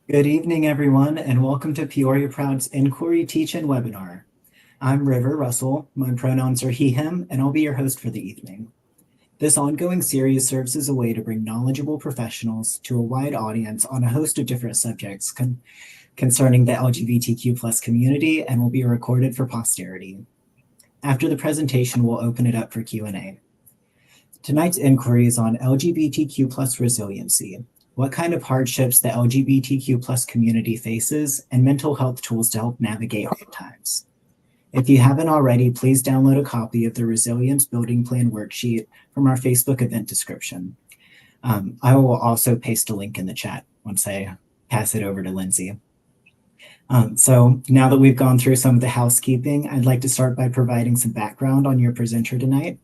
Good evening, everyone, and welcome to Peoria Proud's InQueery Teach-In webinar. I'm River Russell, my pronouns are he, him, and I'll be your host for the evening. This ongoing series serves as a way to bring knowledgeable professionals to a wide audience on a host of different subjects concerning the LGBTQ plus community and will be recorded for posterity. After the presentation, we'll open it up for Q&A. Tonight's inquiry is on LGBTQ plus resiliency, what kind of hardships the LGBTQ plus community faces, and mental health tools to help navigate hard times. If you haven't already, please download a copy of the Resilience Building Plan worksheet from our Facebook event description. I will also paste a link in the chat once I pass it over to Lindsay. So now that we've gone through some of the housekeeping, I'd like to start by providing some background on your presenter tonight.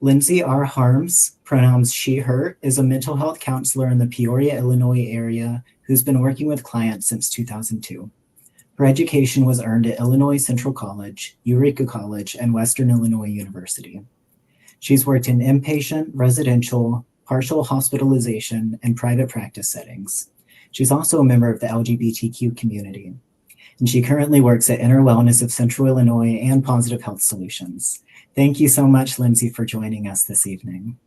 Lindsay R. Harms, pronouns she, her, is a mental health counselor in the Peoria, Illinois area who's been working with clients since 2002. Her education was earned at Illinois Central College, Eureka College, and Western Illinois University. She's worked in inpatient, residential, partial hospitalization, and private practice settings. She's also a member of the LGBTQ community, and she currently works at Inner Wellness of Central Illinois and Positive Health Solutions. Thank you so much, Lindsay, for joining us this evening.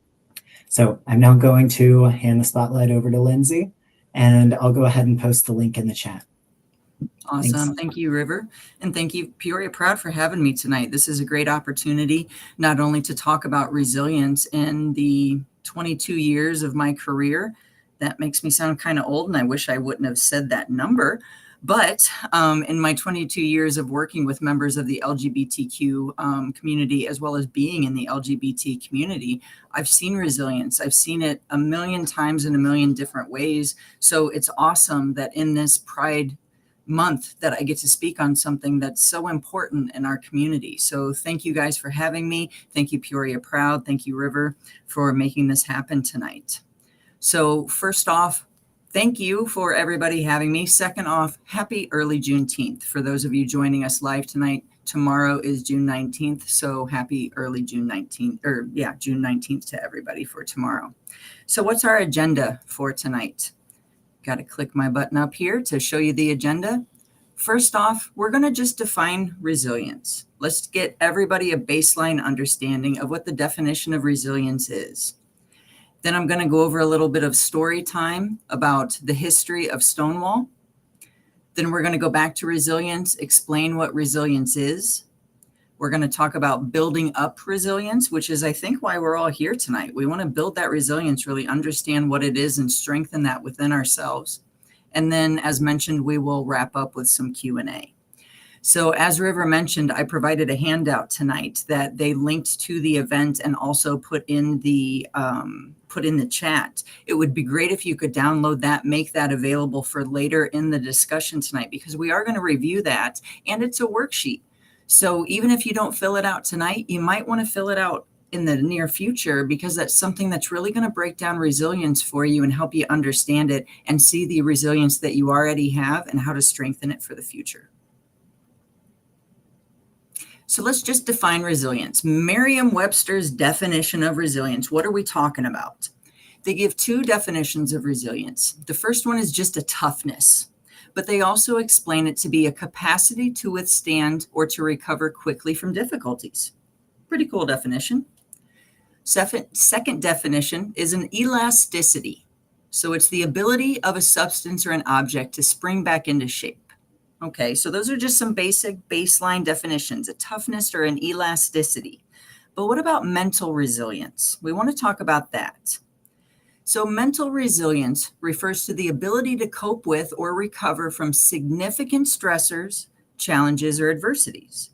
So I'm now going to hand the spotlight over to Lindsay, and I'll go ahead and post the link in the chat. Awesome. Thanks. Thank you, River. And thank you, Peoria Proud, for having me tonight. This is a great opportunity, not only to talk about resilience in the 22 years of my career. That makes me sound kind of old, and I wish I wouldn't have said that number. But in my 22 years of working with members of the LGBTQ community, as well as being in the LGBT community, I've seen resilience. I've seen it a million times in a million different ways. So it's awesome that in this Pride Month that I get to speak on something that's so important in our community. So thank you guys for having me. Thank you, Peoria Proud. Thank you, River, for making this happen tonight. So first off, thank you for everybody having me. Second off, happy early Juneteenth. For those of you joining us live tonight, tomorrow is June 19th. So happy early June 19th, June 19th to everybody for tomorrow. So what's our agenda for tonight? Got to click my button up here to show you the agenda. First off, we're going to just define resilience. Let's get everybody a baseline understanding of what the definition of resilience is. Then I'm going to go over a little bit of story time about the history of Stonewall. Then we're going to go back to resilience, explain what resilience is. We're going to talk about building up resilience, which is, I think, why we're all here tonight. We want to build that resilience, really understand what it is and strengthen that within ourselves. And then, as mentioned, we will wrap up with some Q&A. So as River mentioned, I provided a handout tonight that they linked to the event and also put in the chat. It would be great if you could download that, make that available for later in the discussion tonight, because we are going to review that, and it's a worksheet. So even if you don't fill it out tonight, you might want to fill it out in the near future, because that's something that's really going to break down resilience for you and help you understand it and see the resilience that you already have and how to strengthen it for the future. So let's just define resilience. Merriam-Webster's definition of resilience. What are we talking about? They give two definitions of resilience. The first one is just a toughness, but they also explain it to be a capacity to withstand or to recover quickly from difficulties. Pretty cool definition. Second definition is an elasticity. So it's the ability of a substance or an object to spring back into shape. Okay, so those are just some basic baseline definitions, a toughness or an elasticity. But what about mental resilience? We want to talk about that. So mental resilience refers to the ability to cope with or recover from significant stressors, challenges, or adversities.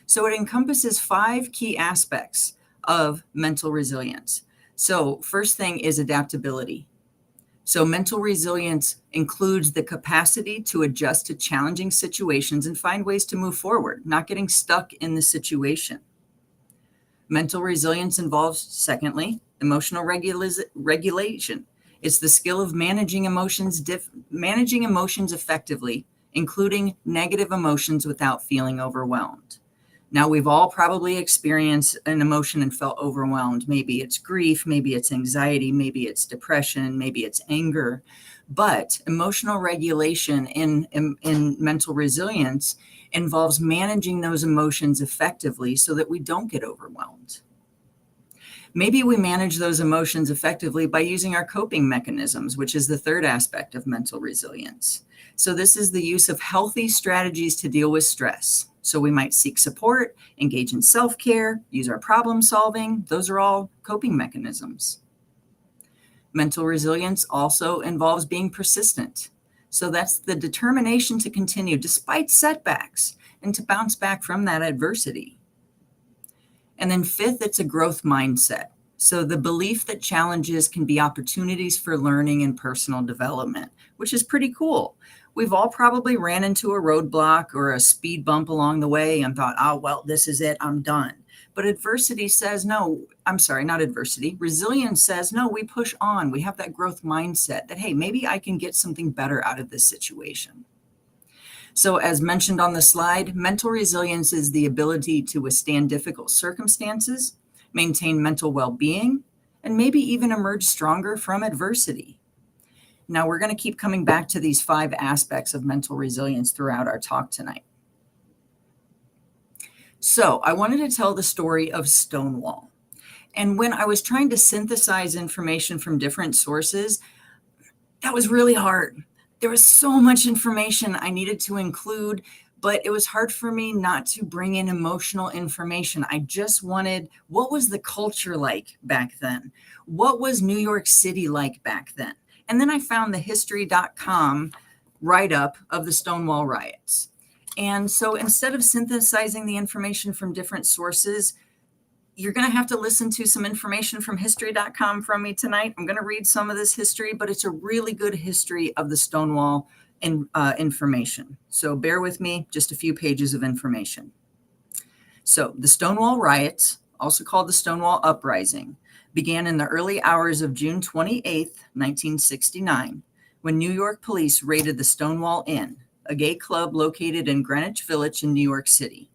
So it encompasses 5 key aspects of mental resilience. So first thing is adaptability. So mental resilience includes the capacity to adjust to challenging situations and find ways to move forward, not getting stuck in the situation. Mental resilience involves, secondly, emotional regulation. It's the skill of managing emotions effectively, including negative emotions without feeling overwhelmed. Now, we've all probably experienced an emotion and felt overwhelmed. Maybe it's grief, maybe it's anxiety, maybe it's depression, maybe it's anger. But emotional regulation in mental resilience involves managing those emotions effectively so that we don't get overwhelmed. Maybe we manage those emotions effectively by using our coping mechanisms, which is the third aspect of mental resilience. So this is the use of healthy strategies to deal with stress. So we might seek support, engage in self-care, use our problem solving. Those are all coping mechanisms. Mental resilience also involves being persistent. So that's the determination to continue despite setbacks and to bounce back from that adversity. And then fifth, it's a growth mindset. So the belief that challenges can be opportunities for learning and personal development, which is pretty cool. We've all probably ran into a roadblock or a speed bump along the way and thought, oh, well, this is it, I'm done. But adversity says, no, I'm sorry, not adversity. Resilience says, no, we push on. We have that growth mindset that, hey, maybe I can get something better out of this situation. So as mentioned on the slide, mental resilience is the ability to withstand difficult circumstances, maintain mental well-being, and maybe even emerge stronger from adversity. Now, we're going to keep coming back to these 5 aspects of mental resilience throughout our talk tonight. So I wanted to tell the story of Stonewall. And when I was trying to synthesize information from different sources, that was really hard. There was so much information I needed to include, but it was hard for me not to bring in emotional information. I just wanted, what was the culture like back then? What was New York City like back then? And then I found the history.com write-up of the Stonewall riots. And so instead of synthesizing the information from different sources, you're going to have to listen to some information from history.com from me tonight. I'm going to read some of this history, but it's a really good history of the Stonewall information. So bear with me, just a few pages of information. So the Stonewall riots, also called the Stonewall Uprising, began in the early hours of June 28th, 1969, when New York police raided the Stonewall Inn, a gay club located in Greenwich Village in New York City.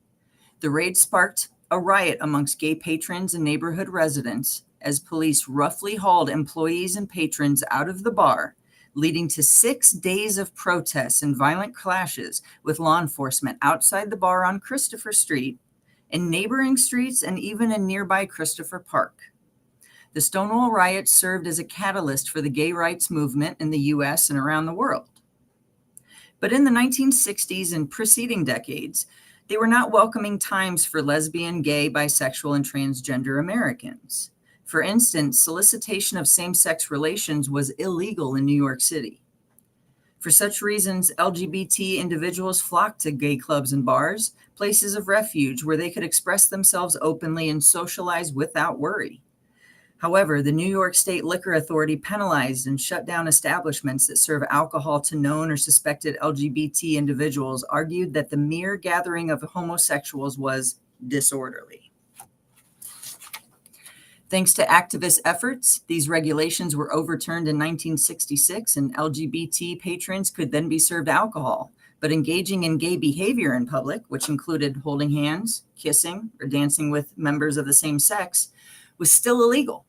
The raid sparked a riot amongst gay patrons and neighborhood residents as police roughly hauled employees and patrons out of the bar, leading to 6 days of protests and violent clashes with law enforcement outside the bar on Christopher Street, in neighboring streets, and even in nearby Christopher Park. The Stonewall riots served as a catalyst for the gay rights movement in the U.S. and around the world. But in the 1960s and preceding decades, they were not welcoming times for lesbian, gay, bisexual, and transgender Americans. For instance, solicitation of same-sex relations was illegal in New York City. For such reasons, LGBT individuals flocked to gay clubs and bars, places of refuge where they could express themselves openly and socialize without worry. However, the New York State Liquor Authority penalized and shut down establishments that serve alcohol to known or suspected LGBT individuals, argued that the mere gathering of homosexuals was disorderly. Thanks to activist efforts, these regulations were overturned in 1966, and LGBT patrons could then be served alcohol. But engaging in gay behavior in public, which included holding hands, kissing, or dancing with members of the same sex, was still illegal.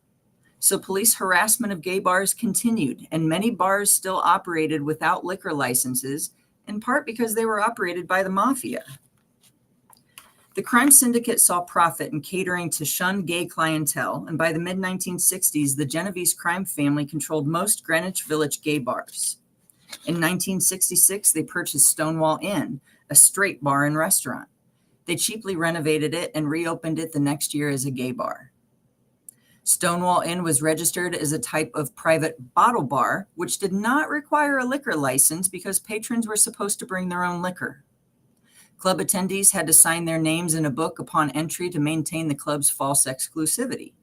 So police harassment of gay bars continued, and many bars still operated without liquor licenses, in part because they were operated by the mafia. The crime syndicate saw profit in catering to shunned gay clientele, and by the mid-1960s, the Genovese crime family controlled most Greenwich Village gay bars. In 1966, they purchased Stonewall Inn, a straight bar and restaurant. They cheaply renovated it and reopened it the next year as a gay bar. Stonewall Inn was registered as a type of private bottle bar, which did not require a liquor license because patrons were supposed to bring their own liquor. Club attendees had to sign their names in a book upon entry to maintain the club's false exclusivity.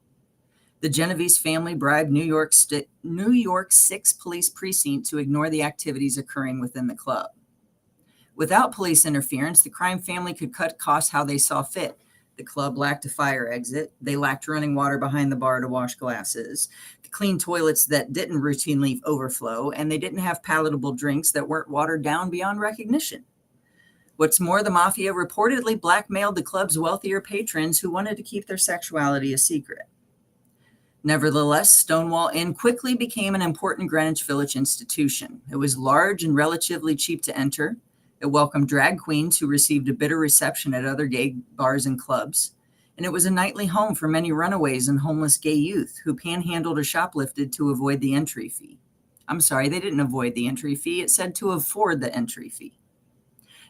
The Genovese family bribed New York 6 police precinct to ignore the activities occurring within the club. Without police interference, the crime family could cut costs how they saw fit. The club lacked a fire exit. They lacked running water behind the bar to wash glasses, clean toilets that didn't routinely overflow, and they didn't have palatable drinks that weren't watered down beyond recognition. What's more, the mafia reportedly blackmailed the club's wealthier patrons who wanted to keep their sexuality a secret. Nevertheless, Stonewall Inn quickly became an important Greenwich Village institution. It was large and relatively cheap to enter. It welcomed drag queens who received a bitter reception at other gay bars and clubs. And it was a nightly home for many runaways and homeless gay youth who panhandled or shoplifted to avoid the entry fee. I'm sorry, they didn't avoid the entry fee. It said to afford the entry fee.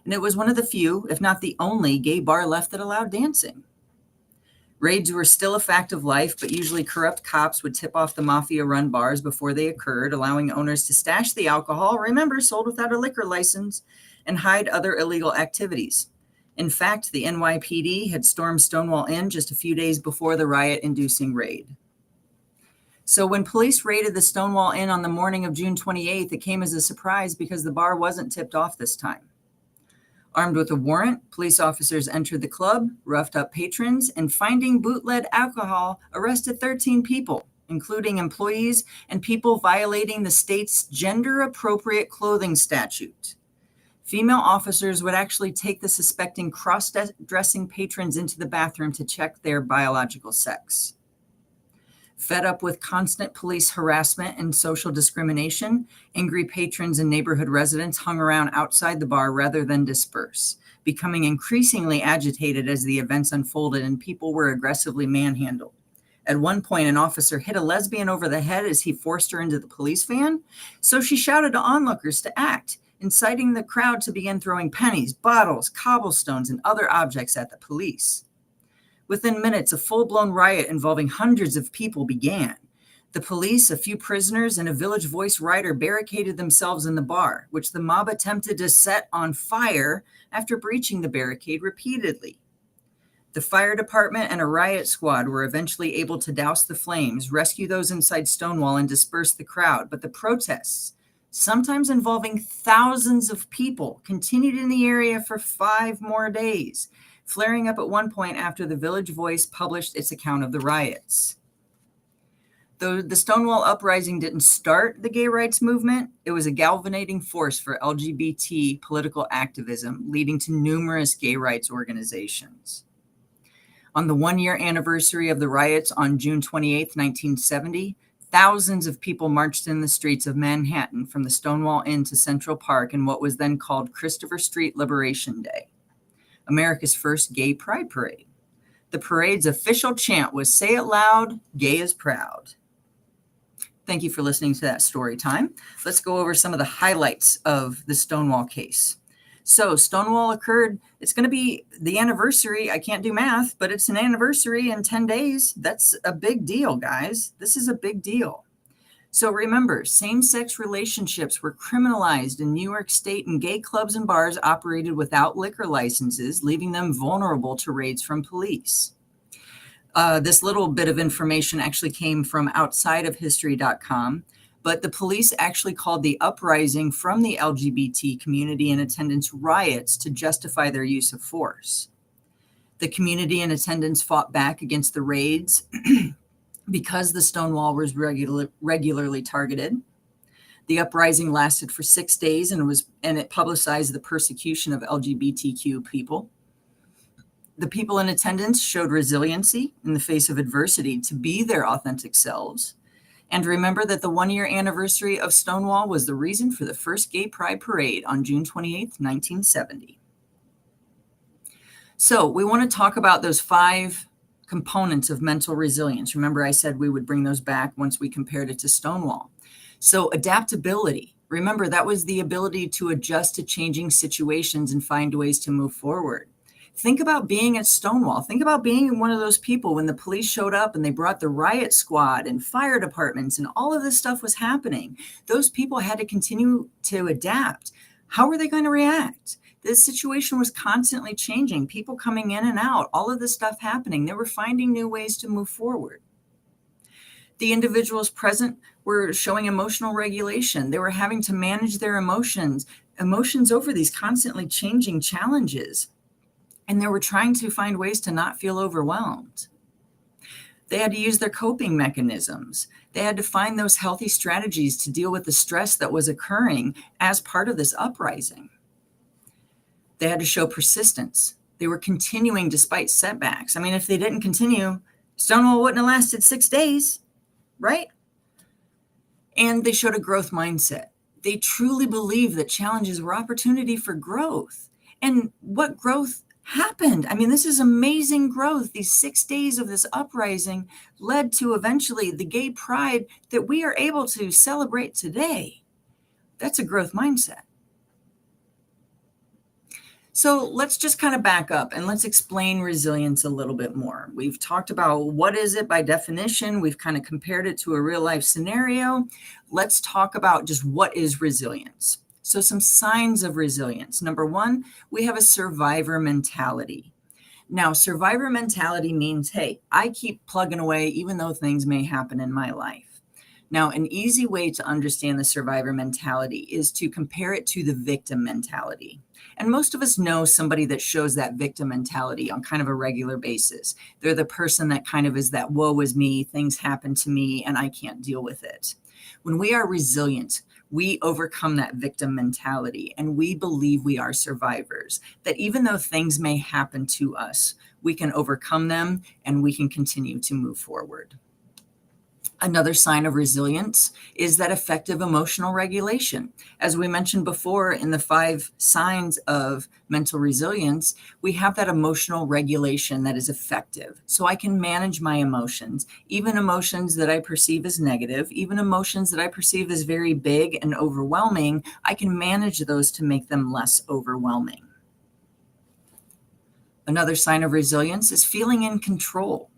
And it was one of the few, if not the only, gay bar left that allowed dancing. Raids were still a fact of life, but usually corrupt cops would tip off the mafia-run bars before they occurred, allowing owners to stash the alcohol, remember, sold without a liquor license, and hide other illegal activities. In fact, the NYPD had stormed Stonewall Inn just a few days before the riot-inducing raid. So when police raided the Stonewall Inn on the morning of June 28th, it came as a surprise because the bar wasn't tipped off this time. Armed with a warrant, police officers entered the club, roughed up patrons, and finding bootleg alcohol, arrested 13 people, including employees and people violating the state's gender-appropriate clothing statute. Female officers would actually take the suspecting cross-dressing patrons into the bathroom to check their biological sex. Fed up with constant police harassment and social discrimination, angry patrons and neighborhood residents hung around outside the bar rather than disperse, becoming increasingly agitated as the events unfolded and people were aggressively manhandled. At one point, an officer hit a lesbian over the head as he forced her into the police van, so she shouted to onlookers to act, inciting the crowd to begin throwing pennies, bottles, cobblestones, and other objects at the police. Within minutes, a full-blown riot involving hundreds of people began. The police, a few prisoners, and a Village Voice writer barricaded themselves in the bar, which the mob attempted to set on fire after breaching the barricade repeatedly. The fire department and a riot squad were eventually able to douse the flames, rescue those inside Stonewall, and disperse the crowd. But the protests, sometimes involving thousands of people, continued in the area for 5 more days, flaring up at one point after the Village Voice published its account of the riots. Though the Stonewall Uprising didn't start the gay rights movement, it was a galvanizing force for LGBT political activism, leading to numerous gay rights organizations. On the 1-year anniversary of the riots on June 28, 1970, thousands of people marched in the streets of Manhattan from the Stonewall Inn to Central Park in what was then called Christopher Street Liberation Day, America's first gay pride parade. The parade's official chant was, "Say it loud, gay is proud." Thank you for listening to that story time. Let's go over some of the highlights of the Stonewall case. So Stonewall occurred, it's going to be the anniversary. I can't do math, but it's an anniversary in 10 days. That's a big deal, guys. This is a big deal. So remember, same-sex relationships were criminalized in New York State, and gay clubs and bars operated without liquor licenses, leaving them vulnerable to raids from police. This little bit of information actually came from outsideofhistory.com, but the police actually called the uprising from the LGBT community in attendance riots to justify their use of force. The community in attendance fought back against the raids because the Stonewall was regularly targeted. The uprising lasted for 6 days and it publicized the persecution of LGBTQ people. The people in attendance showed resiliency in the face of adversity to be their authentic selves. And remember that the 1-year anniversary of Stonewall was the reason for the first gay pride parade on June 28th, 1970. So we want to talk about those 5 components of mental resilience. Remember, I said we would bring those back once we compared it to Stonewall. So adaptability. Remember, that was the ability to adjust to changing situations and find ways to move forward. Think about being at Stonewall. Think about being one of those people when the police showed up and they brought the riot squad and fire departments and all of this stuff was happening. Those people had to continue to adapt. How were they going to react? The situation was constantly changing, people coming in and out, all of this stuff happening. They were finding new ways to move forward. The individuals present were showing emotional regulation. They were having to manage their emotions over these constantly changing challenges. And they were trying to find ways to not feel overwhelmed. They had to use their coping mechanisms. They had to find those healthy strategies to deal with the stress that was occurring as part of this uprising. They had to show persistence. They were continuing despite setbacks. I mean, if they didn't continue, Stonewall wouldn't have lasted 6 days, right? And they showed a growth mindset. They truly believed that challenges were opportunity for growth. And what growth happened? I mean, this is amazing growth. These 6 days of this uprising led to eventually the gay pride that we are able to celebrate today. That's a growth mindset. So let's just kind of back up and let's explain resilience a little bit more. We've talked about what is it by definition. We've kind of compared it to a real life scenario. Let's talk about just what is resilience. So some signs of resilience. Number one, we have a survivor mentality. Now, survivor mentality means, hey, I keep plugging away even though things may happen in my life. Now, an easy way to understand the survivor mentality is to compare it to the victim mentality. And most of us know somebody that shows that victim mentality on kind of a regular basis. They're the person that kind of is that woe is me, things happen to me, and I can't deal with it. When we are resilient, we overcome that victim mentality and we believe we are survivors, that even though things may happen to us, we can overcome them and we can continue to move forward. Another sign of resilience is that effective emotional regulation. As we mentioned before in the 5 signs of mental resilience, we have that emotional regulation that is effective. So I can manage my emotions, even emotions that I perceive as negative, even emotions that I perceive as very big and overwhelming, I can manage those to make them less overwhelming. Another sign of resilience is feeling in control.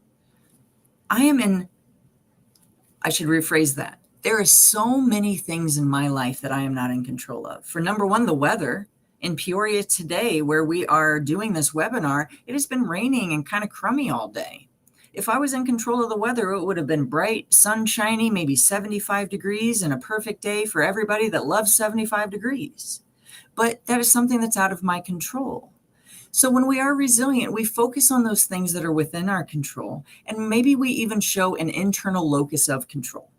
I should rephrase that. There are so many things in my life that I am not in control of. For number one, the weather. In Peoria today, where we are doing this webinar, it has been raining and kind of crummy all day. If I was in control of the weather, it would have been bright, sunshiny, maybe 75 degrees and a perfect day for everybody that loves 75 degrees. But that is something that's out of my control. So when we are resilient, we focus on those things that are within our control, and maybe we even show an internal locus of control.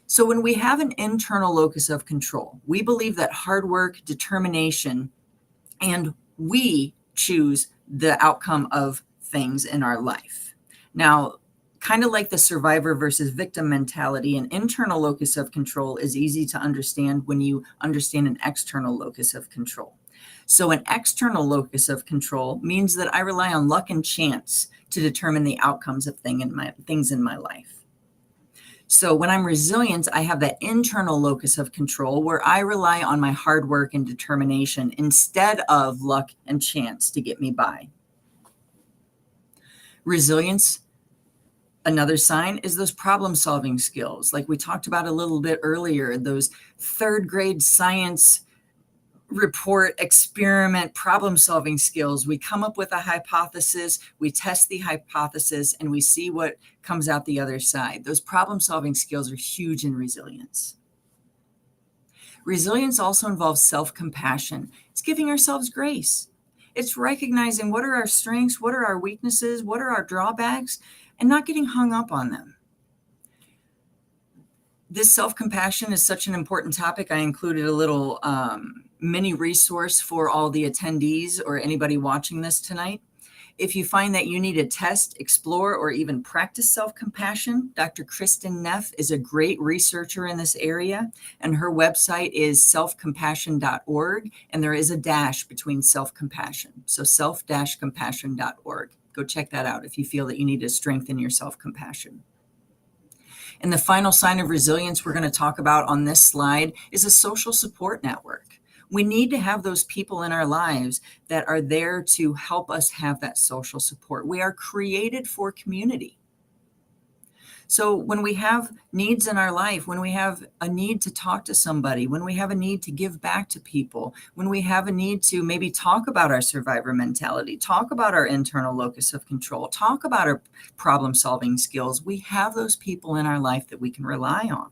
So when we have an internal locus of control, we believe that hard work, determination, and we choose the outcome of things in our life. Now, kind of like the survivor versus victim mentality, an internal locus of control is easy to understand when you understand an external locus of control. So an external locus of control means that I rely on luck and chance to determine the outcomes of things in my life. So when I'm resilient, I have that internal locus of control where I rely on my hard work and determination instead of luck and chance to get me by. Resilience, another sign, is those problem-solving skills. Like we talked about a little bit earlier, those 3rd grade science report, experiment, problem-solving skills. We come up with a hypothesis, we test the hypothesis, and we see what comes out the other side. Those problem-solving skills are huge in resilience. Resilience also involves self-compassion. It's giving ourselves grace. It's recognizing what are our strengths, what are our weaknesses, what are our drawbacks, and not getting hung up on them. This self-compassion is such an important topic. I included a little mini resource for all the attendees or anybody watching this tonight. If you find that you need to test, explore, or even practice self-compassion, Dr. Kristen Neff is a great researcher in this area, and her website is selfcompassion.org, and there is a dash between self-compassion, so self-compassion.org. Go check that out if you feel that you need to strengthen your self-compassion. And the final sign of resilience we're going to talk about on this slide is a social support network. We need to have those people in our lives that are there to help us have that social support. We are created for community. So when we have needs in our life, when we have a need to talk to somebody, when we have a need to give back to people, when we have a need to maybe talk about our survivor mentality, talk about our internal locus of control, talk about our problem-solving skills, we have those people in our life that we can rely on.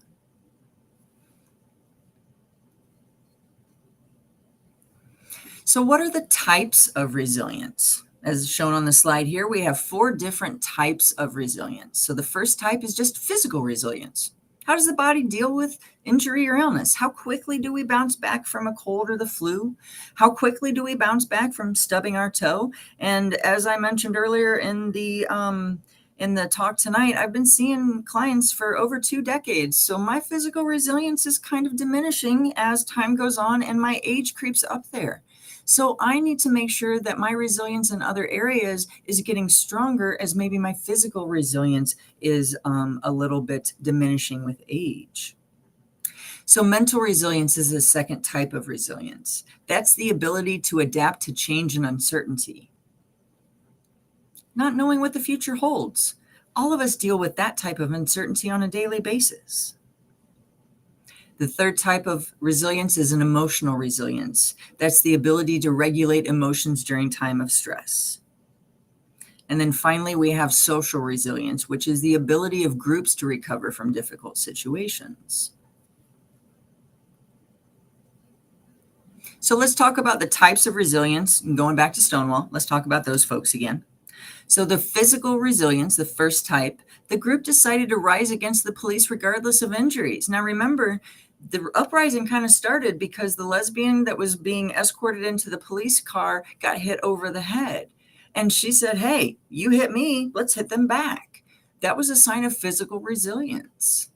So what are the types of resilience? As shown on the slide here, we have 4 different types of resilience. So the first type is just physical resilience. How does the body deal with injury or illness? How quickly do we bounce back from a cold or the flu? How quickly do we bounce back from stubbing our toe? And as I mentioned earlier in the talk tonight, I've been seeing clients for over 2 decades. So my physical resilience is kind of diminishing as time goes on and my age creeps up there. So I need to make sure that my resilience in other areas is getting stronger as maybe my physical resilience is a little bit diminishing with age. So mental resilience is a second type of resilience. That's the ability to adapt to change and uncertainty. Not knowing what the future holds. All of us deal with that type of uncertainty on a daily basis. The third type of resilience is an emotional resilience. That's the ability to regulate emotions during time of stress. And then finally, we have social resilience, which is the ability of groups to recover from difficult situations. So let's talk about the types of resilience. And going back to Stonewall, let's talk about those folks again. So the physical resilience, the first type, the group decided to rise against the police regardless of injuries. Now remember, the uprising kind of started because the lesbian that was being escorted into the police car got hit over the head. And she said, hey, you hit me, let's hit them back. That was a sign of physical resilience.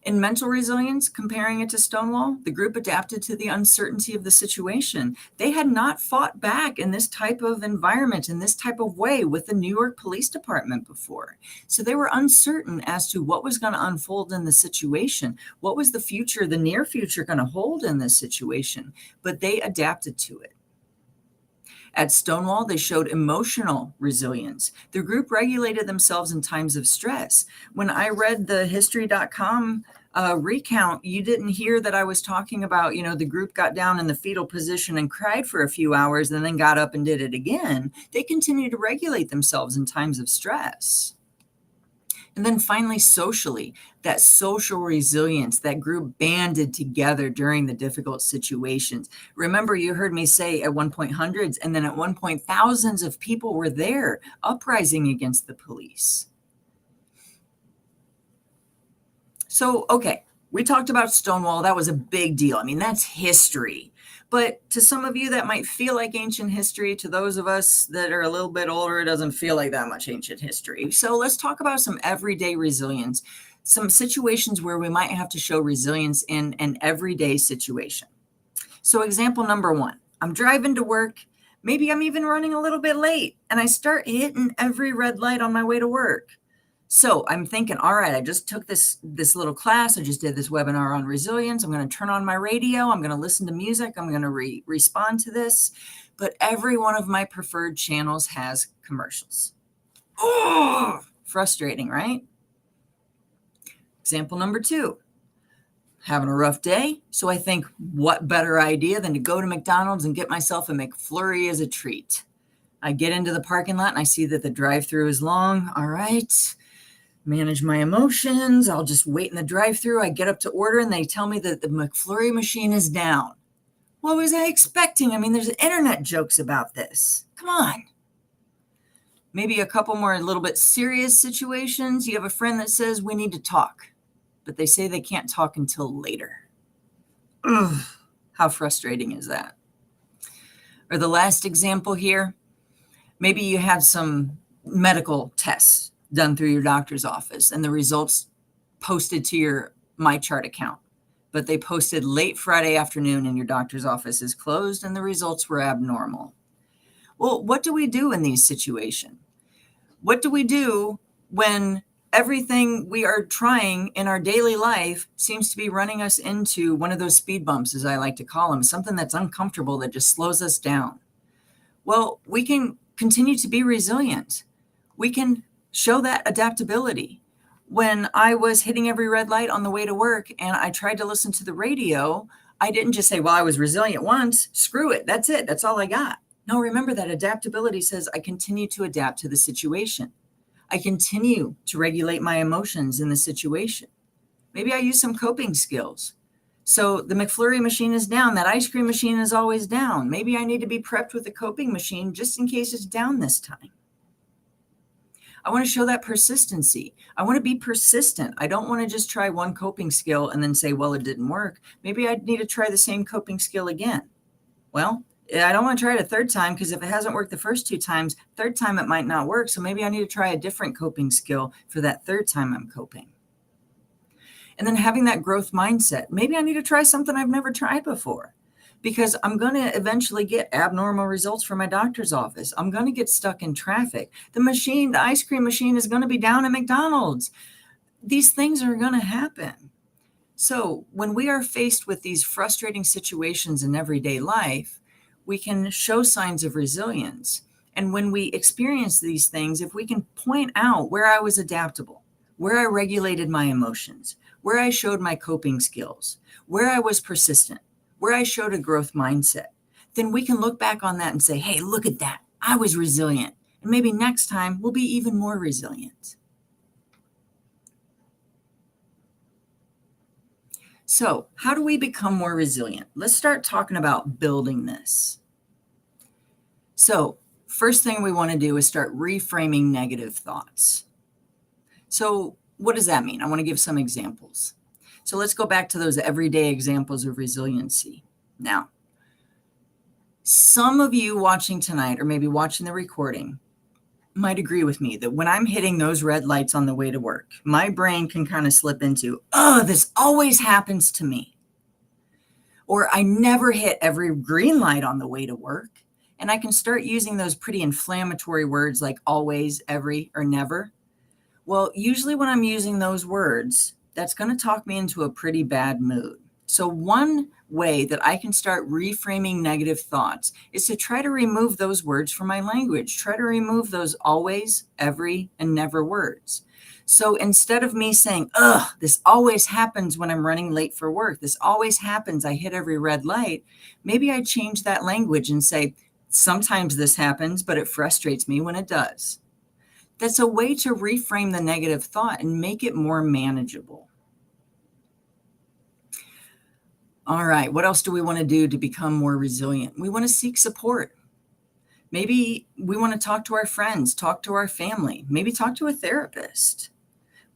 In mental resilience, comparing it to Stonewall, the group adapted to the uncertainty of the situation. They had not fought back in this type of environment, in this type of way with the New York Police Department before. So they were uncertain as to what was going to unfold in the situation. What was the future, the near future, going to hold in this situation? But they adapted to it. At Stonewall, they showed emotional resilience. The group regulated themselves in times of stress. When I read the history.com recount, you didn't hear that I was talking about, the group got down in the fetal position and cried for a few hours and then got up and did it again. They continued to regulate themselves in times of stress. And then finally, socially, that social resilience, that group banded together during the difficult situations. Remember, you heard me say at one point hundreds, and then at one point thousands of people were there uprising against the police. So, okay, we talked about Stonewall. That was a big deal. I mean, that's history. But to some of you, that might feel like ancient history. To those of us that are a little bit older, it doesn't feel like that much ancient history. So let's talk about some everyday resilience, some situations where we might have to show resilience in an everyday situation. So example number one, I'm driving to work. Maybe I'm even running a little bit late, and I start hitting every red light on my way to work. So I'm thinking, all right, I just took this little class. I just did this webinar on resilience. I'm going to turn on my radio. I'm going to listen to music. I'm going to respond to this. But every one of my preferred channels has commercials. Oh, frustrating, right? Example number two, having a rough day. So I think, what better idea than to go to McDonald's and get myself a McFlurry as a treat? I get into the parking lot and I see that the drive-thru is long. All right. Manage my emotions. I'll just wait in the drive-thru. I get up to order and they tell me that the McFlurry machine is down. What was I expecting? I mean, there's internet jokes about this. Come on. Maybe a couple more a little bit serious situations. You have a friend that says we need to talk, but they say they can't talk until later. Ugh, how frustrating is that? Or the last example here, maybe you had some medical tests done through your doctor's office and the results posted to your MyChart account, but they posted late Friday afternoon and your doctor's office is closed and the results were abnormal. Well, what do we do in these situations? What do we do when everything we are trying in our daily life seems to be running us into one of those speed bumps, as I like to call them, something that's uncomfortable that just slows us down? Well, we can continue to be resilient. We can show that adaptability. When I was hitting every red light on the way to work and I tried to listen to the radio, I didn't just say, well, I was resilient once, screw it, that's it, that's all I got. No, remember that adaptability says I continue to adapt to the situation. I continue to regulate my emotions in the situation. Maybe I use some coping skills. So the McFlurry machine is down, that ice cream machine is always down. Maybe I need to be prepped with a coping machine just in case it's down this time. I want to show that persistency. I want to be persistent. I don't want to just try one coping skill and then say, well, it didn't work. Maybe I need to try the same coping skill again. Well, I don't want to try it a third time, because if it hasn't worked the first 2 times, third time it might not work. So maybe I need to try a different coping skill for that third time I'm coping. And then having that growth mindset. Maybe I need to try something I've never tried before, because I'm going to eventually get abnormal results from my doctor's office. I'm going to get stuck in traffic. The ice cream machine is going to be down at McDonald's. These things are going to happen. So when we are faced with these frustrating situations in everyday life, we can show signs of resilience. And when we experience these things, if we can point out where I was adaptable, where I regulated my emotions, where I showed my coping skills, where I was persistent, where I showed a growth mindset, then we can look back on that and say, hey, look at that. I was resilient. And maybe next time we'll be even more resilient. So how do we become more resilient? Let's start talking about building this. So first thing we want to do is start reframing negative thoughts. So what does that mean? I want to give some examples. So let's go back to those everyday examples of resiliency. Now, some of you watching tonight, or maybe watching the recording, might agree with me that when I'm hitting those red lights on the way to work, my brain can kind of slip into, oh, this always happens to me. Or I never hit every green light on the way to work. And I can start using those pretty inflammatory words like always, every, or never. Well, usually when I'm using those words, that's going to talk me into a pretty bad mood. So one way that I can start reframing negative thoughts is to try to remove those words from my language. Try to remove those always, every, and never words. So instead of me saying, ugh, this always happens when I'm running late for work, this always happens, I hit every red light, maybe I change that language and say, sometimes this happens, but it frustrates me when it does. That's a way to reframe the negative thought and make it more manageable. All right, what else do we want to do to become more resilient? We want to seek support. Maybe we want to talk to our friends, talk to our family, maybe talk to a therapist.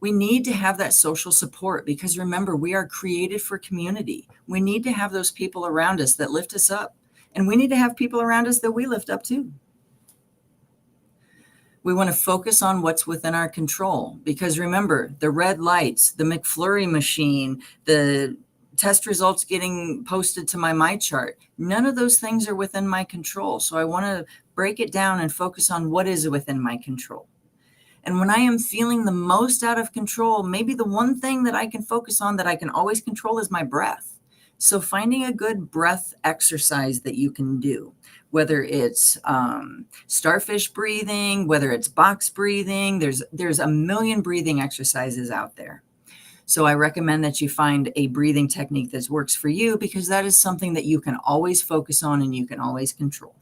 We need to have that social support, because remember, we are created for community. We need to have those people around us that lift us up, and we need to have people around us that we lift up too. We want to focus on what's within our control, because remember, the red lights, the McFlurry machine, the test results getting posted to my chart, none of those things are within my control. So I want to break it down and focus on what is within my control. And when I am feeling the most out of control, maybe the one thing that I can focus on that I can always control is my breath. So finding a good breath exercise that you can do, whether it's starfish breathing, whether it's box breathing, there's a million breathing exercises out there. So I recommend that you find a breathing technique that works for you, because that is something that you can always focus on and you can always control.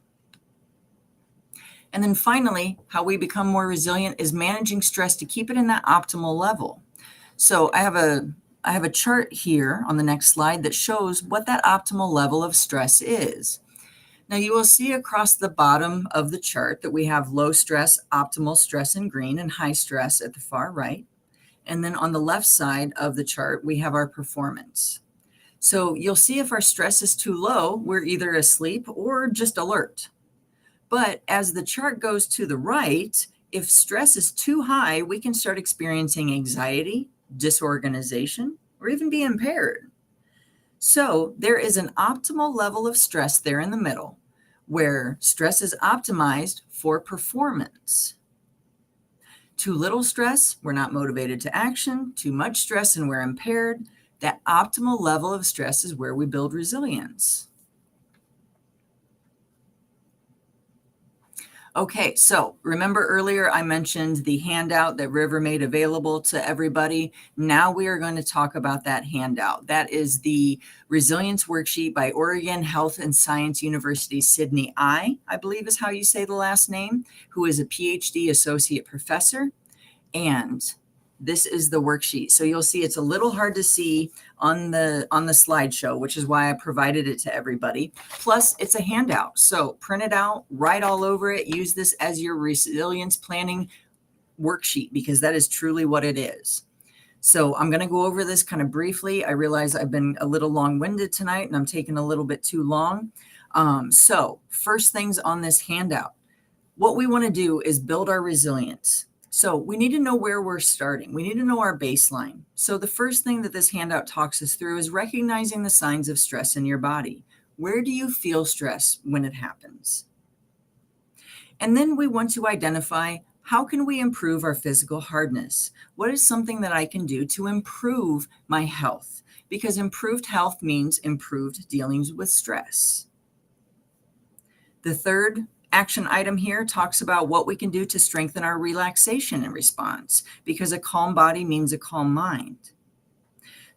And then finally, how we become more resilient is managing stress to keep it in that optimal level. So I have a chart here on the next slide that shows what that optimal level of stress is. Now you will see across the bottom of the chart that we have low stress, optimal stress in green, and high stress at the far right. And then on the left side of the chart, we have our performance. So you'll see if our stress is too low, we're either asleep or just alert. But as the chart goes to the right, if stress is too high, we can start experiencing anxiety, disorganization, or even be impaired. So there is an optimal level of stress there in the middle, where stress is optimized for performance. Too little stress, we're not motivated to action. Too much stress and we're impaired. That optimal level of stress is where we build resilience. Okay, so remember earlier I mentioned the handout that River made available to everybody. Now we are going to talk about that handout. That is the Resilience Worksheet by Oregon Health and Science University Sydney I believe is how you say the last name, who is a PhD associate professor. And this is the worksheet. So you'll see it's a little hard to see on the slideshow, which is why I provided it to everybody. Plus, it's a handout. So print it out, write all over it, use this as your resilience planning worksheet, because that is truly what it is. So I'm going to go over this kind of briefly. I realize I've been a little long-winded tonight and I'm taking a little bit too long. So first things on this handout, what we want to do is build our resilience. So we need to know where we're starting. We need to know our baseline. So the first thing that this handout talks us through is recognizing the signs of stress in your body. Where do you feel stress when it happens? And then we want to identify, how can we improve our physical hardness? What is something that I can do to improve my health? Because improved health means improved dealings with stress. The third action item here talks about what we can do to strengthen our relaxation and response, because a calm body means a calm mind.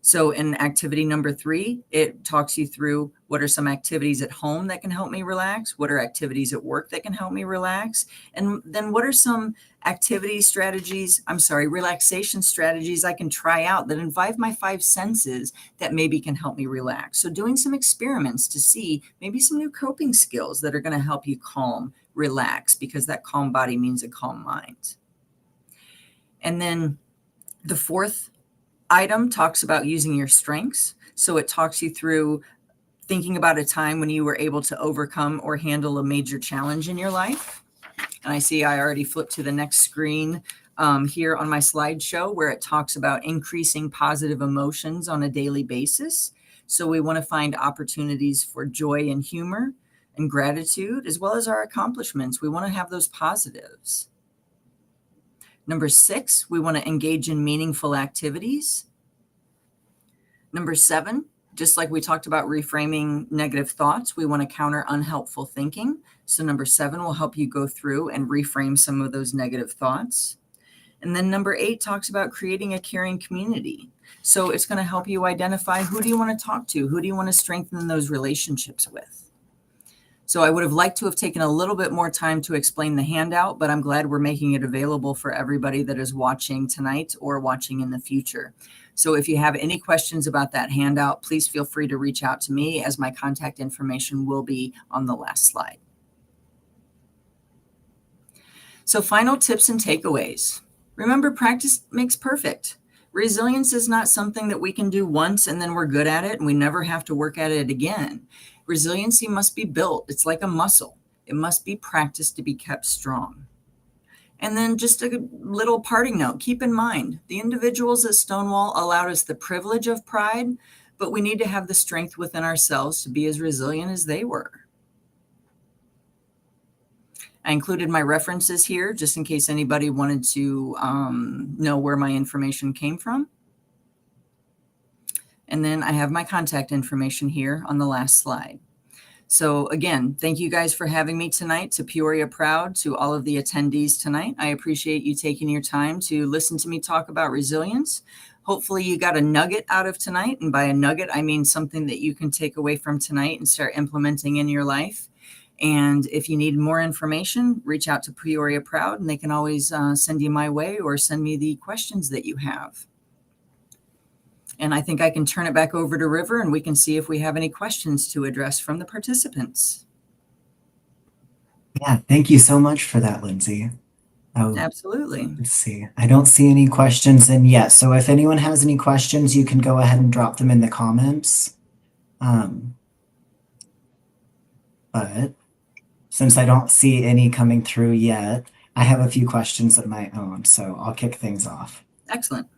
So in activity number 3, it talks you through what are some activities at home that can help me relax, what are activities at work that can help me relax, and then what are some relaxation strategies I can try out that involve my 5 senses that maybe can help me relax. So doing some experiments to see maybe some new coping skills that are going to help you calm, relax, because that calm body means a calm mind. And then the fourth item talks about using your strengths. So it talks you through thinking about a time when you were able to overcome or handle a major challenge in your life. And I see I already flipped to the next screen here on my slideshow, where it talks about increasing positive emotions on a daily basis. So we want to find opportunities for joy and humor and gratitude, as well as our accomplishments. We want to have those positives. Number 6, we want to engage in meaningful activities. Number 7, just like we talked about reframing negative thoughts, we want to counter unhelpful thinking. So number 7 will help you go through and reframe some of those negative thoughts. And then number 8 talks about creating a caring community. So it's going to help you identify, who do you want to talk to? Who do you want to strengthen those relationships with? So I would have liked to have taken a little bit more time to explain the handout, but I'm glad we're making it available for everybody that is watching tonight or watching in the future. So if you have any questions about that handout, please feel free to reach out to me, as my contact information will be on the last slide. So final tips and takeaways. Remember, practice makes perfect. Resilience is not something that we can do once and then we're good at it and we never have to work at it again. Resiliency must be built. It's like a muscle. It must be practiced to be kept strong. And then just a little parting note, keep in mind, the individuals at Stonewall allowed us the privilege of pride, but we need to have the strength within ourselves to be as resilient as they were. I included my references here just in case anybody wanted to know where my information came from. And then I have my contact information here on the last slide. So again, thank you guys for having me tonight. To Peoria Proud, to all of the attendees tonight, I appreciate you taking your time to listen to me talk about resilience. Hopefully you got a nugget out of tonight. And by a nugget, I mean something that you can take away from tonight and start implementing in your life. And if you need more information, reach out to Peoria Proud and they can always send you my way or send me the questions that you have. And I think I can turn it back over to River and we can see if we have any questions to address from the participants. Yeah, thank you so much for that, Lindsay. Oh, absolutely. Let's see. I don't see any questions in yet. So if anyone has any questions, you can go ahead and drop them in the comments. But since I don't see any coming through yet, I have a few questions of my own, so I'll kick things off. Excellent.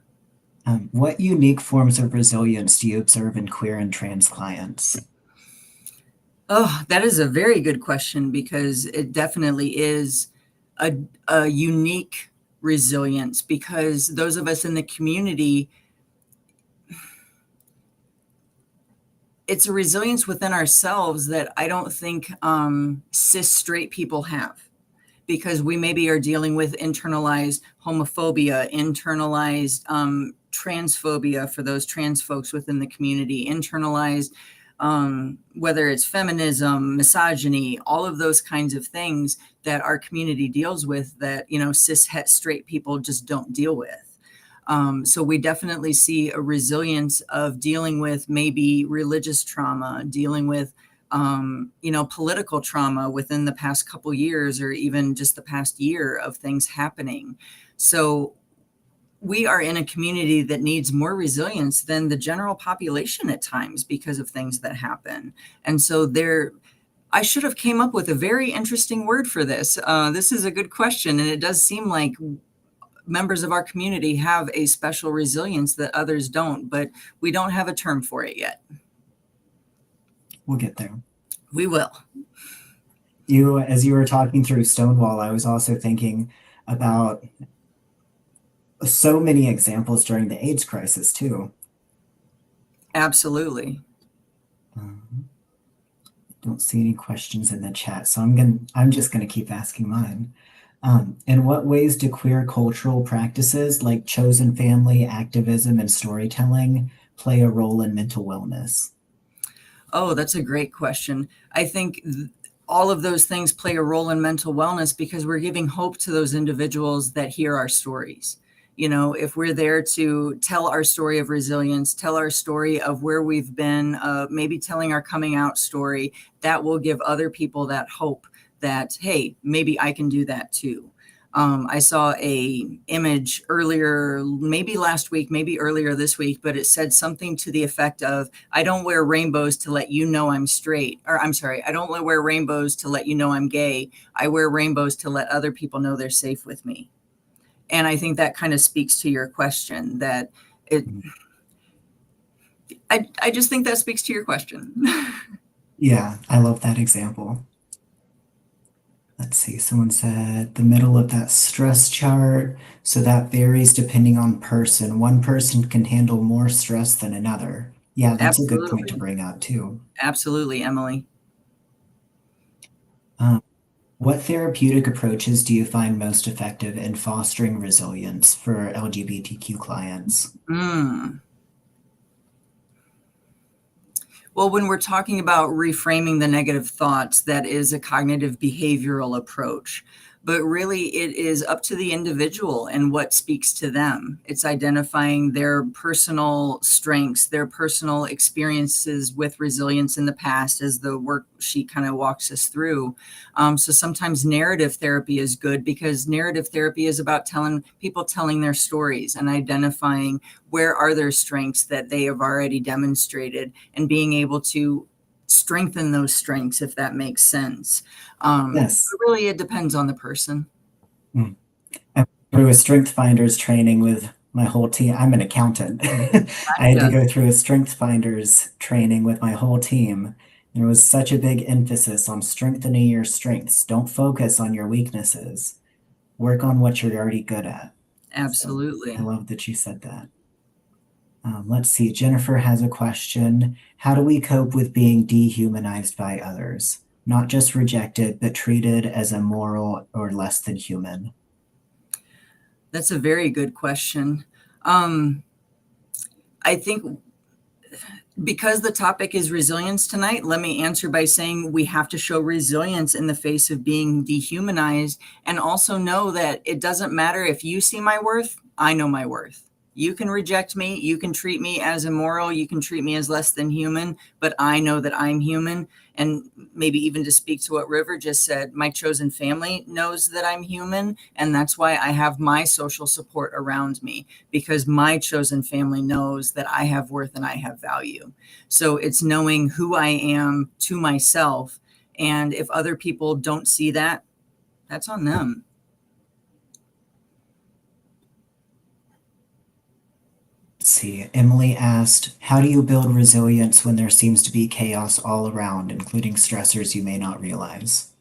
What unique forms of resilience do you observe in queer and trans clients? Oh, that is a very good question, because it definitely is a unique resilience, because those of us in the community, it's a resilience within ourselves that I don't think cis straight people have, because we maybe are dealing with internalized homophobia, internalized transphobia for those trans folks within the community, internalized whether it's feminism, misogyny, all of those kinds of things that our community deals with that, you know, cis het straight people just don't deal with. So we definitely see a resilience of dealing with maybe religious trauma, dealing with, you know, political trauma within the past couple years, or even just the past year of things happening. So we are in a community that needs more resilience than the general population at times because of things that happen. And so I should have came up with a very interesting word for this. This is a good question. And it does seem like members of our community have a special resilience that others don't, but we don't have a term for it yet. We'll get there. We will. As you were talking through Stonewall, I was also thinking about so many examples during the AIDS crisis too. Absolutely. Don't see any questions in the chat, so I'm just gonna keep asking mine. In what ways do queer cultural practices like chosen family, activism, and storytelling play a role in mental wellness? Oh, that's a great question. I think all of those things play a role in mental wellness because we're giving hope to those individuals that hear our stories. You know, if we're there to tell our story of resilience, tell our story of where we've been, maybe telling our coming out story, that will give other people that hope that, hey, maybe I can do that too. I saw a image earlier, maybe last week, maybe earlier this week, but it said something to the effect of, I don't wear rainbows to let you know I'm straight, or I'm sorry, I don't wear rainbows to let you know I'm gay. I wear rainbows to let other people know they're safe with me. And I think that kind of speaks to your question that I just think that speaks to your question. Yeah, I love that example. Let's see, someone said the middle of that stress chart. So that varies depending on person. One person can handle more stress than another. Yeah, that's a good point to bring up too. Absolutely, Emily. What therapeutic approaches do you find most effective in fostering resilience for LGBTQ clients? Well, when we're talking about reframing the negative thoughts, that is a cognitive behavioral approach. But really, it is up to the individual and what speaks to them. It's identifying their personal strengths, their personal experiences with resilience in the past, as the worksheet kind of walks us through. So sometimes narrative therapy is good because narrative therapy is about telling their stories and identifying where are their strengths that they have already demonstrated and being able to strengthen those strengths, if that makes sense. Yes. Really, it depends on the person. I went through a Strength Finders training with my whole team. I'm an accountant. I had to go through a Strength Finders training with my whole team. There was such a big emphasis on strengthening your strengths. Don't focus on your weaknesses. Work on what you're already good at. Absolutely. So I love that you said that. Let's see. Jennifer has a question. How do we cope with being dehumanized by others? Not just rejected, but treated as immoral or less than human? That's a very good question. I think because the topic is resilience tonight, let me answer by saying we have to show resilience in the face of being dehumanized, and also know that it doesn't matter if you see my worth, I know my worth. You can reject me, you can treat me as immoral, you can treat me as less than human, but I know that I'm human. And maybe even to speak to what River just said, my chosen family knows that I'm human. And that's why I have my social support around me, because my chosen family knows that I have worth and I have value. So it's knowing who I am to myself. And if other people don't see that, that's on them. Let's see. Emily asked, how do you build resilience when there seems to be chaos all around, including stressors you may not realize?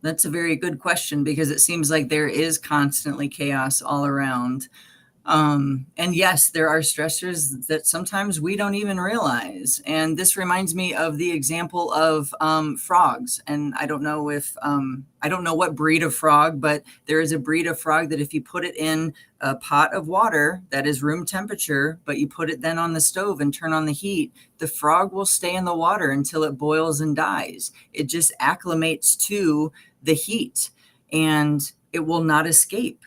That's a very good question because it seems like there is constantly chaos all around. And yes, there are stressors that sometimes we don't even realize. And this reminds me of the example of frogs. And I don't know what breed of frog, but there is a breed of frog that if you put it in a pot of water that is room temperature, but you put it then on the stove and turn on the heat, the frog will stay in the water until it boils and dies. It just acclimates to the heat and it will not escape.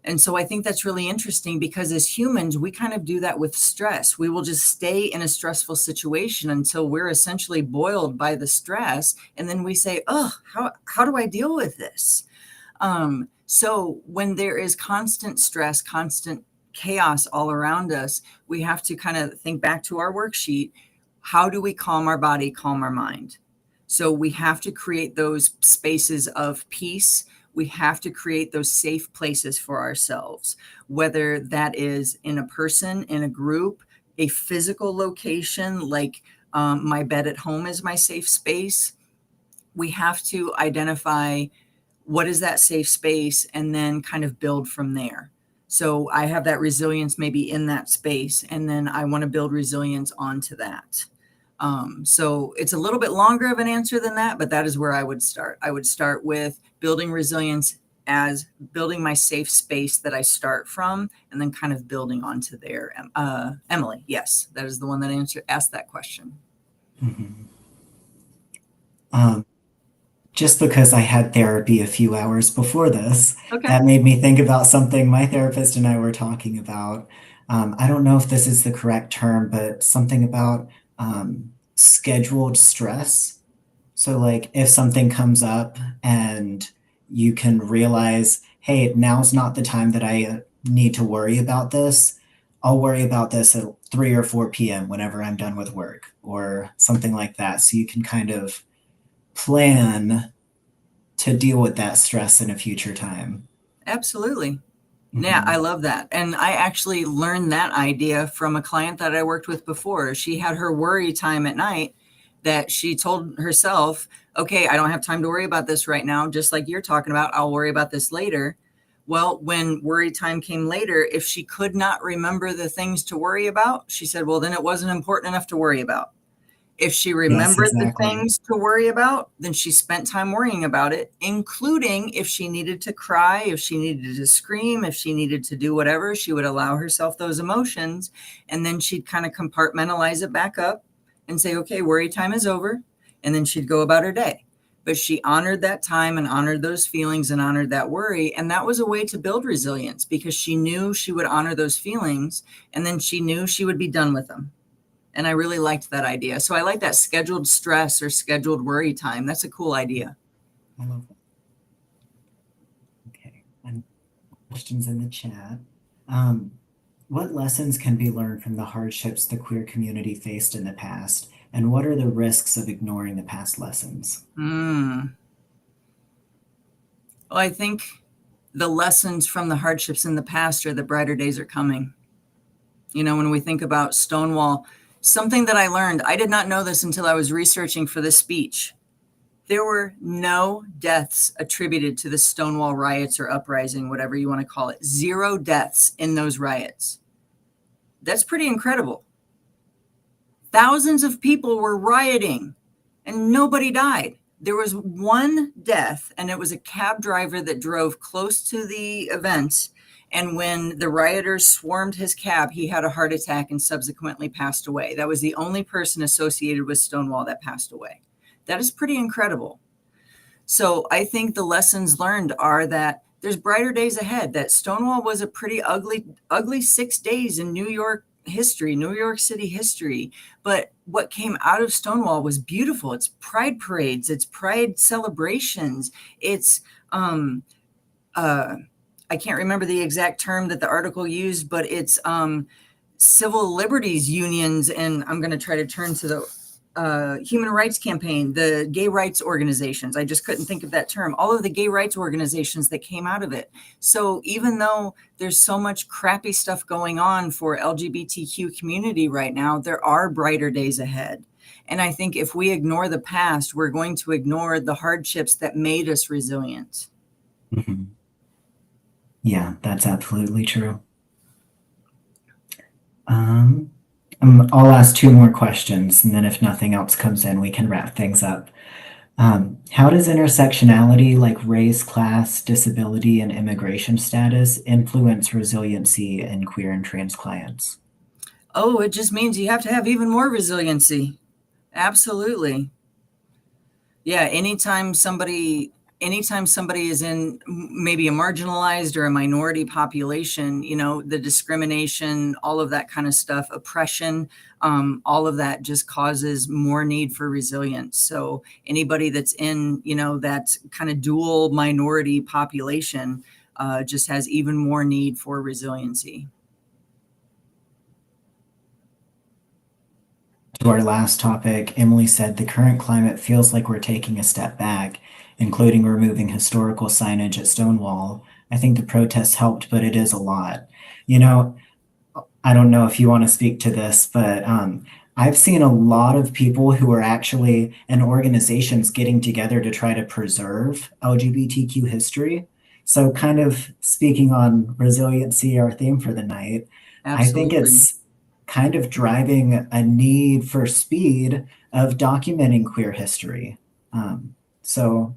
And so I think that's really interesting because as humans, we kind of do that with stress. We will just stay in a stressful situation until we're essentially boiled by the stress. And then we say, oh, how do I deal with this? So when there is constant stress, constant chaos all around us, we have to kind of think back to our worksheet. How do we calm our body, calm our mind? So we have to create those spaces of peace. We have to create those safe places for ourselves, whether that is in a person, in a group, a physical location, like my bed at home is my safe space. We have to identify what is that safe space and then kind of build from there. So I have that resilience maybe in that space, and then I want to build resilience onto that. So it's a little bit longer of an answer than that, but that is where I would start. I would start with building resilience as building my safe space that I start from, and then kind of building onto there. Emily, yes, that is the one that asked that question. Mm-hmm. Just because I had therapy a few hours before this, Okay. that made me think about something my therapist and I were talking about. I don't know if this is the correct term, but something about scheduled stress. So, like, if something comes up and you can realize, hey, now's not the time that I need to worry about this. I'll worry about this at 3 or 4 p.m. whenever I'm done with work or something like that. So you can kind of plan to deal with that stress in a future time. Absolutely. Yeah, I Mhm. love that. And I actually learned that idea from a client that I worked with before. She had her worry time at night that she told herself, okay, I don't have time to worry about this right now. Just like you're talking about, I'll worry about this later. Well, when worry time came later, if she could not remember the things to worry about, she said, well, then it wasn't important enough to worry about. If she Yes, remembered the exactly. things to worry about, then she spent time worrying about it, including if she needed to cry, if she needed to scream, if she needed to do whatever, she would allow herself those emotions. And then she'd kind of compartmentalize it back up and say, okay, worry time is over. And then she'd go about her day. But she honored that time and honored those feelings and honored that worry. And that was a way to build resilience because she knew she would honor those feelings and then she knew she would be done with them. And I really liked that idea. So I like that scheduled stress or scheduled worry time. That's a cool idea. I love that. Okay. And questions in the chat. Um, what lessons can be learned from the hardships the queer community faced in the past? And what are the risks of ignoring the past lessons? Well, I think the lessons from the hardships in the past are the brighter days are coming. You know, when we think about Stonewall, something that I learned, I did not know this until I was researching for this speech. There were no deaths attributed to the Stonewall riots or uprising, whatever you want to call it. 0 deaths in those riots. That's pretty incredible. Thousands of people were rioting and nobody died. There was one death, and it was a cab driver that drove close to the event. And when the rioters swarmed his cab, he had a heart attack and subsequently passed away. That was the only person associated with Stonewall that passed away. That is pretty incredible. So I think the lessons learned are that there's brighter days ahead, that Stonewall was a pretty ugly 6 days in New York history, New York City history. But what came out of Stonewall was beautiful. It's pride parades, it's pride celebrations, it's I can't remember the exact term that the article used, but it's civil liberties unions, and I'm going to try to turn to the human rights campaign, the gay rights organizations. I just couldn't think of that term. All of the gay rights organizations that came out of it. So even though there's so much crappy stuff going on for LGBTQ community right now, there are brighter days ahead. And I think if we ignore the past, we're going to ignore the hardships that made us resilient. Mhm. Yeah, that's absolutely true. Um, I'll ask 2 more questions, and then if nothing else comes in, we can wrap things up. How does intersectionality like race, class, disability, and immigration status influence resiliency in queer and trans clients? Oh, it just means you have to have even more resiliency. Absolutely. Yeah, anytime somebody anytime somebody is in maybe a marginalized or a minority population, the discrimination, all of that kind of stuff, oppression, all of that just causes more need for resilience. So anybody that's in, that kind of dual minority population just has even more need for resiliency. To our last topic, Emily said the current climate feels like we're taking a step back, including removing historical signage at Stonewall. I think the protests helped, but it is a lot. You know, I don't know if you want to speak to this, but I've seen a lot of people who are actually and organizations getting together to try to preserve LGBTQ history. So, kind of speaking on resiliency, our theme for the night, I think Absolutely. it's kind of driving a need for speed of documenting queer history. So,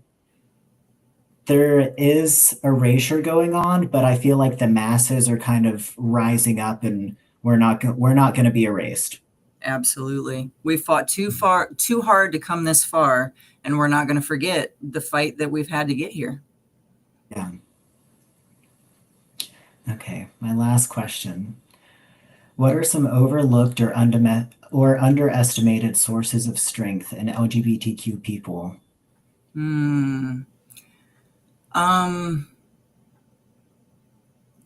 there is erasure going on, but I feel like the masses are kind of rising up, and we're not going to be erased. Absolutely. We fought too hard to come this far, and we're not going to forget the fight that we've had to get here. Yeah. Okay, my last question. What are some overlooked or underestimated sources of strength in LGBTQ people?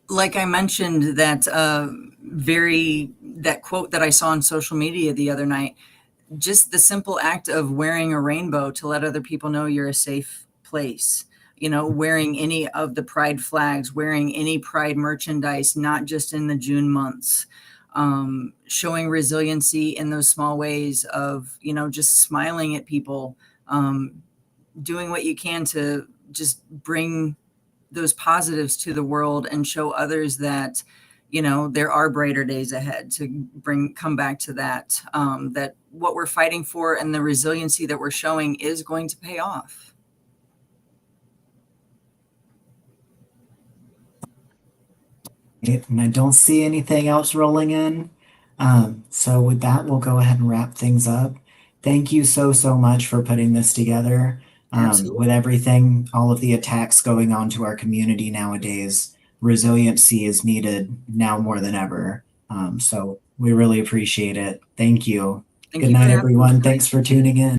Like I mentioned, that that quote that I saw on social media the other night, just the simple act of wearing a rainbow to let other people know you're a safe place. Wearing any of the pride flags, wearing any pride merchandise, not just in the June months. Showing resiliency in those small ways of, just smiling at people, doing what you can to just bring those positives to the world and show others that, there are brighter days ahead, to come back to that, that what we're fighting for and the resiliency that we're showing is going to pay off. And I don't see anything else rolling in. So with that, we'll go ahead and wrap things up. Thank you so much for putting this together. With Absolutely. everything, all of the attacks going on to our community nowadays, resiliency is needed now more than ever. So we really appreciate it. Thank you. Thank Good you for night, having me everyone. tonight. Thanks for tuning in.